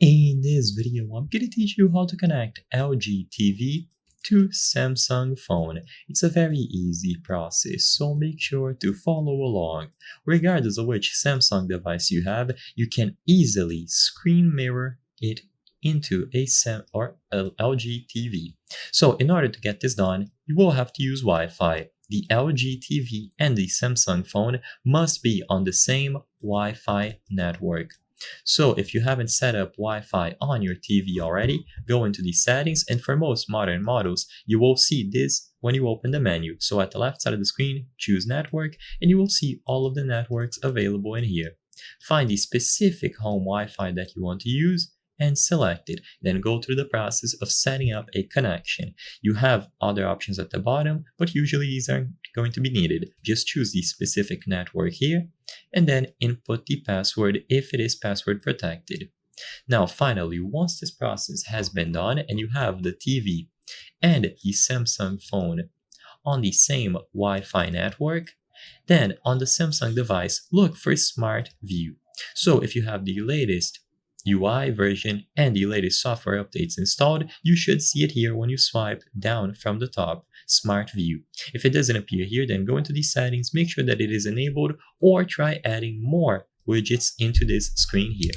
In this video, I'm going to teach you how to connect LG TV to Samsung phone. It's a very easy process, so make sure to follow along. Regardless of which Samsung device you have, you can easily screen mirror it into a LG TV. So in order to get this done, you will have to use Wi-Fi. The LG TV and the Samsung phone must be on the same Wi-Fi network. So if you haven't set up Wi-Fi on your TV already, go into the settings, and for most modern models, you will see this when you open the menu. So at the left side of the screen, choose network, and you will see all of the networks available in here. Find the specific home Wi-Fi that you want to use and select it. Then go through the process of setting up a connection. You have other options at the bottom, but usually these aren't going to be needed. Just choose the specific network here and then input the password if it is password protected. Now finally, once this process has been done and you have the TV and the Samsung phone on the same Wi-Fi network, then on the Samsung device, look for Smart View. So if you have the latest UI version and the latest software updates installed, you should see it here when you swipe down from the top, Smart View. If it doesn't appear here, then go into the settings, make sure that it is enabled, or try adding more widgets into this screen here.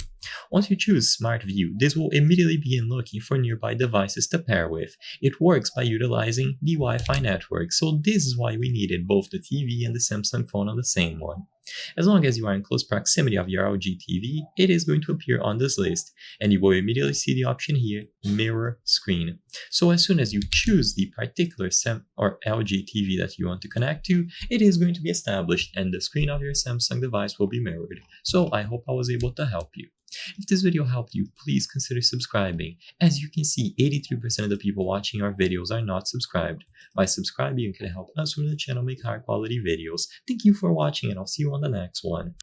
Once you choose Smart View, this will immediately begin looking for nearby devices to pair with. It works by utilizing the Wi-Fi network, so this is why we needed both the TV and the Samsung phone on the same one. As long as you are in close proximity of your LG TV, it is going to appear on this list, and you will immediately see the option here, Mirror Screen. So as soon as you choose the particular LG TV that you want to connect to, it is going to be established and the screen of your Samsung device will be mirrored. So I hope I was able to help you. If this video helped you, please consider subscribing. As you can see, 83% of the people watching our videos are not subscribed. By subscribing, you can help us from the channel make higher quality videos. Thank you for watching, and I'll see you on the next one.